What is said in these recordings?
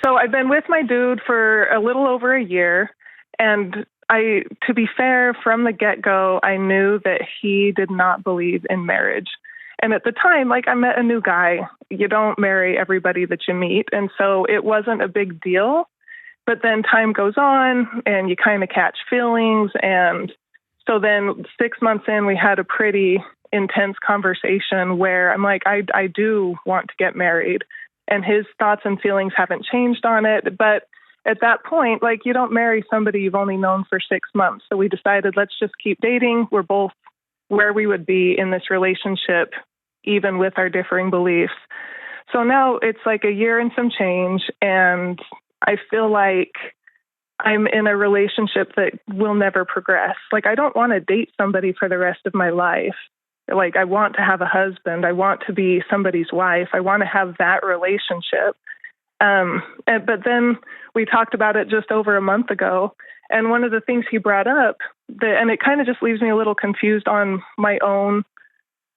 So I've been with my dude for a little over a year, and to be fair, from the get-go, I knew that he did not believe in marriage. And at the time, like, I met a new guy. You don't marry everybody that you meet. And so it wasn't a big deal. But then time goes on and you kind of catch feelings. And so then 6 months in, we had a pretty intense conversation where I'm like, I do want to get married. And his thoughts and feelings haven't changed on it. But at that point, like, you don't marry somebody you've only known for 6 months. So we decided, let's just keep dating. We're both where we would be in this relationship, even with our differing beliefs. So now it's like a year and some change, and I feel like I'm in a relationship that will never progress. Like, I don't want to date somebody for the rest of my life. Like, I want to have a husband. I want to be somebody's wife. I want to have that relationship. But then we talked about it just over a month ago. And one of the things he brought up, and it kind of just leaves me a little confused on my own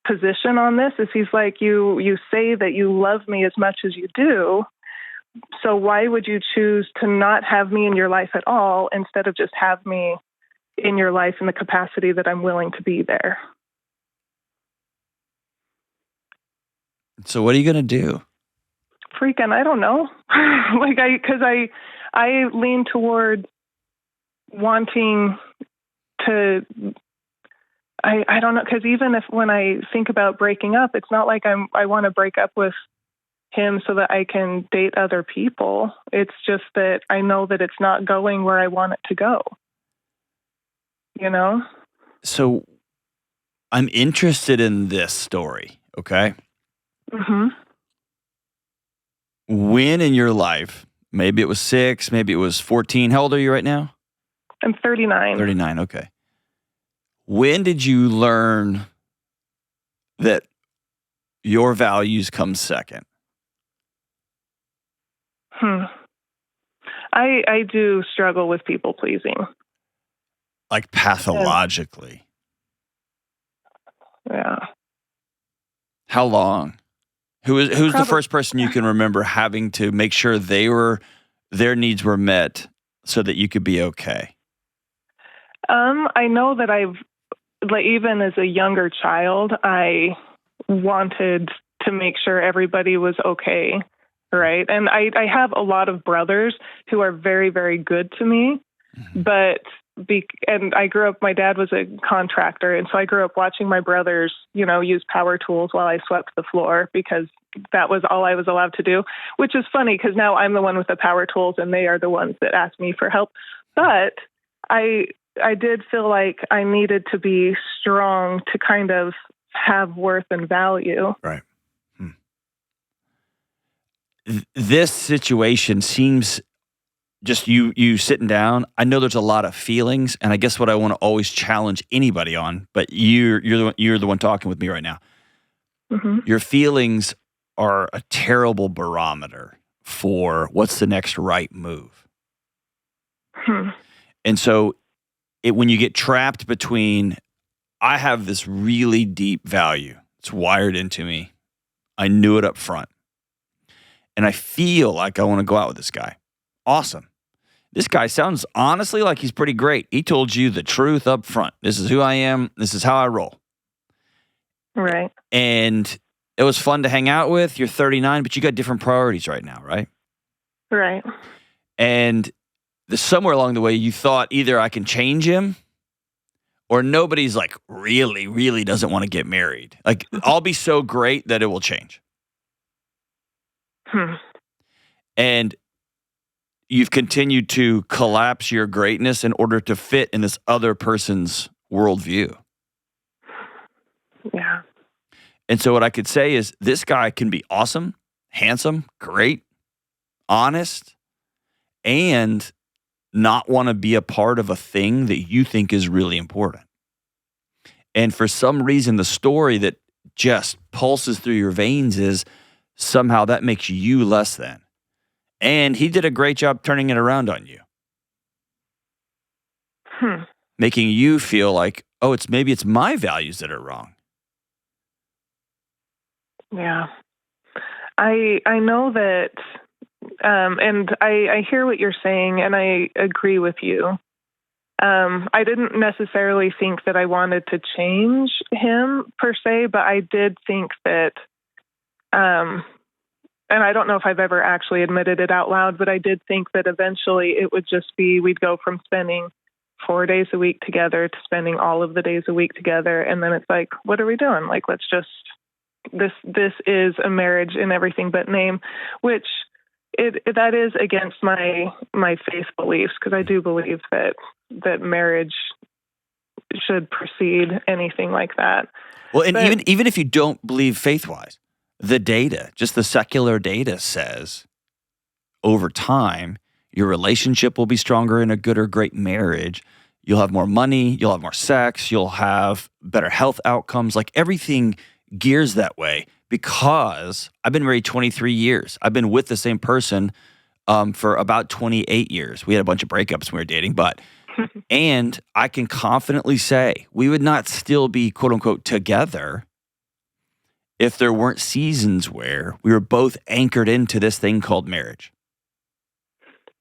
position on this, is he's like, you say that you love me as much as you do. So why would you choose to not have me in your life at all instead of just have me in your life in the capacity that I'm willing to be there? So what are you going to do? Freaking, I don't know. Because I lean toward wanting to, I don't know, because even when I think about breaking up, it's not like I want to break up with him so that I can date other people. It's just that I know that it's not going where I want it to go. You know? So I'm interested in this story, okay? Mm-hmm. When in your life, maybe it was 6, maybe it was 14. How old are you right now? I'm 39. 39, okay. When did you learn that your values come second? I do struggle with people pleasing. Like pathologically? Yeah. How long? Who's the first person you can remember having to make sure their needs were met so that you could be okay? I know that even as a younger child, I wanted to make sure everybody was okay, right? And I have a lot of brothers who are very, very good to me, but and I grew up, my dad was a contractor, and so I grew up watching my brothers, use power tools while I swept the floor because that was all I was allowed to do, which is funny because now I'm the one with the power tools and they are the ones that ask me for help. But I did feel like I needed to be strong to kind of have worth and value. Right. This situation seems just you sitting down. I know there's a lot of feelings, and I guess what I want to always challenge anybody on, but you're the one talking with me right now. Mm-hmm. Your feelings are a terrible barometer for what's the next right move. And so when you get trapped between, I have this really deep value, it's wired into me, I knew it up front, and I feel like I want to go out with this guy. Awesome. This guy sounds honestly like he's pretty great. He told you the truth up front. This is who I am. This is how I roll. Right. And it was fun to hang out with. You're 39, but you got different priorities right now, right? Right. And somewhere along the way, you thought either I can change him or nobody's like really, really doesn't want to get married. Like, I'll be so great that it will change. And you've continued to collapse your greatness in order to fit in this other person's worldview. Yeah. And so what I could say is this guy can be awesome, handsome, great, honest, and not want to be a part of a thing that you think is really important. And for some reason, the story that just pulses through your veins is somehow that makes you less than. And he did a great job turning it around on you. Making you feel like, oh, maybe it's my values that are wrong. Yeah. I know that And I hear what you're saying, and I agree with you. I didn't necessarily think that I wanted to change him per se, but I did think that, and I don't know if I've ever actually admitted it out loud, but I did think that eventually it would just be, we'd go from spending 4 days a week together to spending all of the days a week together. And then it's like, what are we doing? Like, let's just, this is a marriage in everything but name, which that is against my faith beliefs, because I do believe that marriage should precede anything like that. Well, and even if you don't believe faith-wise, the data, just the secular data says over time, your relationship will be stronger in a good or great marriage. You'll have more money, you'll have more sex, you'll have better health outcomes. Like, everything gears that way, because I've been married 23 years. I've been with the same person for about 28 years. We had a bunch of breakups when we were dating, but and I can confidently say we would not still be, quote unquote, together if there weren't seasons where we were both anchored into this thing called marriage.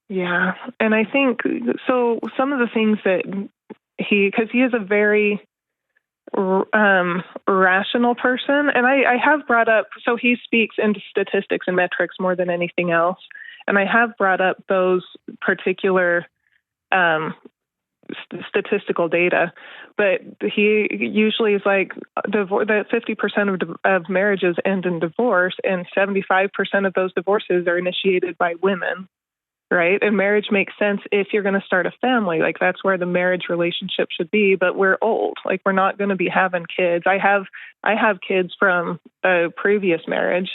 Yeah. And I think, so some of the things that because he is a very rational person, and I have brought up, so he speaks into statistics and metrics more than anything else, and I have brought up those particular statistical data, but he usually is like, that 50% of marriages end in divorce, and 75% of those divorces are initiated by women, right? And marriage makes sense if you're going to start a family. Like, that's where the marriage relationship should be, but we're old. Like, we're not going to be having kids. I have kids from a previous marriage,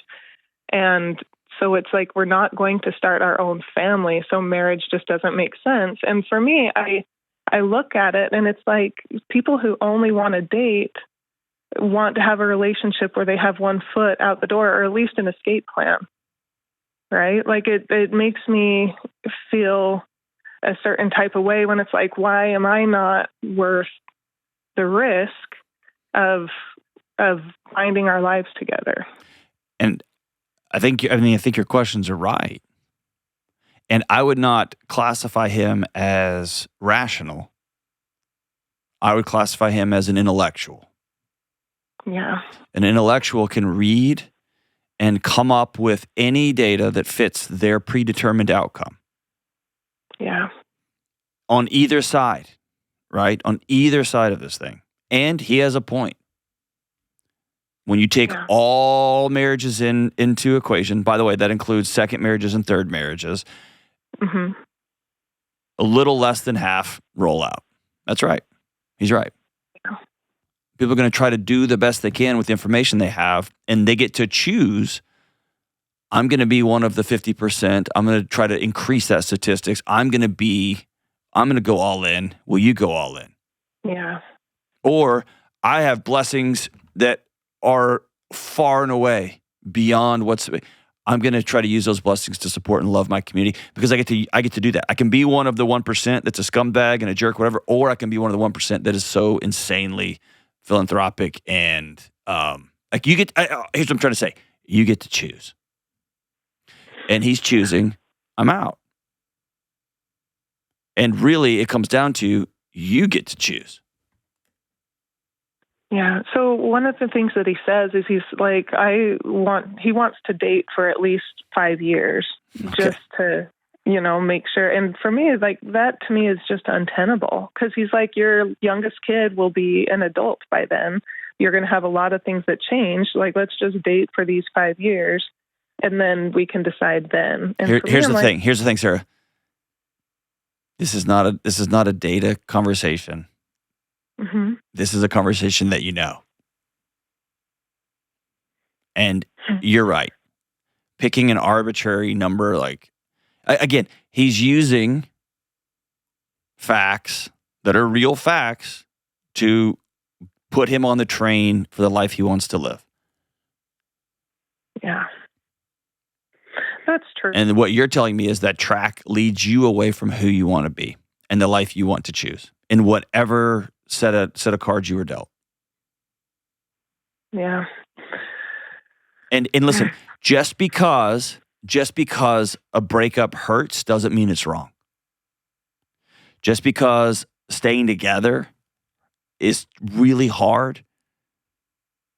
and so it's like, we're not going to start our own family, so marriage just doesn't make sense. And for me, I look at it, and it's like, people who only want to date want to have a relationship where they have one foot out the door, or at least an escape plan, right? Like, it makes me feel a certain type of way when it's like, why am I not worth the risk of finding our lives together? And I think your questions are right. And I would not classify him as rational. I would classify him as an intellectual. Yeah. An intellectual can read and come up with any data that fits their predetermined outcome. Yeah. On either side, right? On either side of this thing. And he has a point. When you take all marriages into equation, by the way, that includes second marriages and third marriages, a little less than half roll out. That's right. He's right. Yeah. People are going to try to do the best they can with the information they have, and they get to choose. I'm going to be one of the 50%. I'm going to try to increase that statistics. I'm going to go all in. Will you go all in? Yeah. Or I have blessings that are far and away beyond I'm going to try to use those blessings to support and love my community, because I get to do that. I can be one of the 1% that's a scumbag and a jerk, whatever, or I can be one of the 1% that is so insanely philanthropic and like, here's what I'm trying to say. You get to choose. And he's choosing, I'm out. And really, it comes down to, you get to choose. Yeah. So one of the things that he says is, he's like, he wants to date for at least 5 years, just to, make sure. And for me, like, that to me is just untenable, because he's like, your youngest kid will be an adult by then. You're going to have a lot of things that change. Like, let's just date for these 5 years, and then we can decide then. And here's the thing. Here's the thing, Sarah. This is not a data conversation. Mm-hmm. This is a conversation that you know. And you're right. Picking an arbitrary number, like, again, he's using facts that are real facts to put him on the train for the life he wants to live. Yeah. That's true. And what you're telling me is that track leads you away from who you want to be and the life you want to choose in whatever set of cards you were dealt. Yeah. And listen, just because just because a breakup hurts doesn't mean it's wrong. Just because staying together is really hard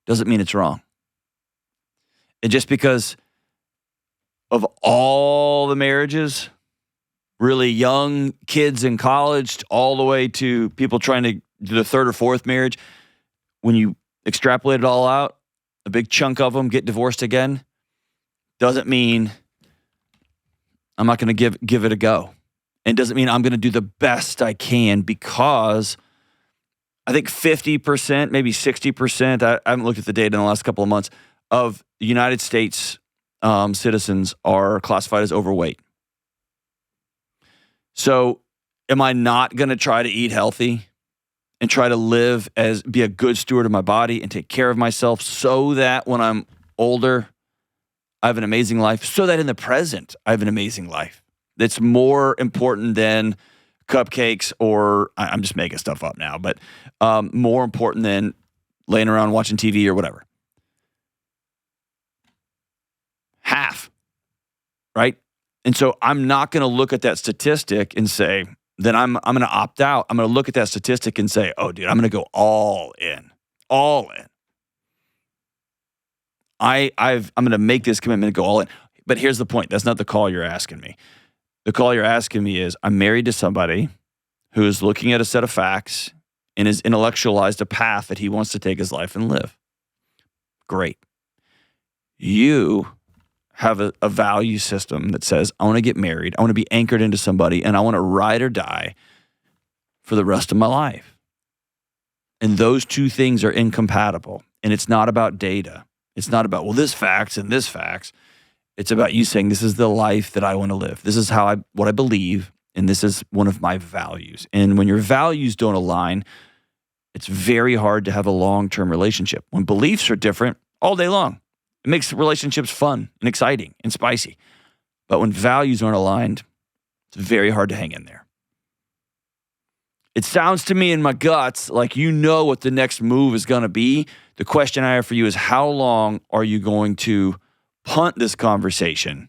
doesn't mean it's wrong. And just because of all the marriages, really young kids in college, all the way to people trying to do the third or fourth marriage, when you extrapolate it all out, a big chunk of them get divorced again, doesn't mean I'm not going to give it a go. And doesn't mean I'm going to do the best I can, because I think 50%, maybe 60%, I haven't looked at the data in the last couple of months, of the United States citizens are classified as overweight. So am I not going to try to eat healthy and try to be a good steward of my body and take care of myself so that when I'm older, I have an amazing life, so that in the present, I have an amazing life? That's more important than cupcakes, or I'm just making stuff up now, but more important than laying around watching TV or whatever. Half, right? And so I'm not going to look at that statistic and say, then I'm going to opt out. I'm going to look at that statistic and say, oh, dude, I'm going to go all in. All in. I'm going to make this commitment to go all in. But here's the point. That's not the call you're asking me. The call you're asking me is, I'm married to somebody who is looking at a set of facts and has intellectualized a path that he wants to take his life and live. Great. You have a value system that says, I want to get married, I want to be anchored into somebody, and I want to ride or die for the rest of my life. And those two things are incompatible. And it's not about data. It's not about, well, this facts and this facts. It's about you saying, this is the life that I want to live. This is what I believe, and this is one of my values. And when your values don't align, it's very hard to have a long-term relationship. When beliefs are different, all day long, it makes relationships fun and exciting and spicy. But when values aren't aligned, it's very hard to hang in there. It sounds to me in my guts like you know what the next move is going to be. The question I have for you is, how long are you going to punt this conversation?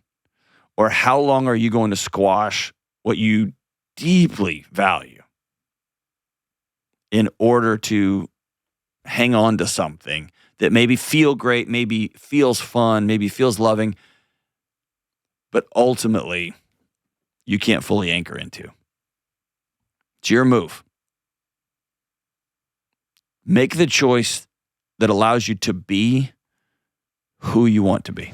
Or how long are you going to squash what you deeply value in order to hang on to something that maybe feel great, maybe feels fun, maybe feels loving, but ultimately you can't fully anchor into? It's your move. Make the choice that allows you to be who you want to be.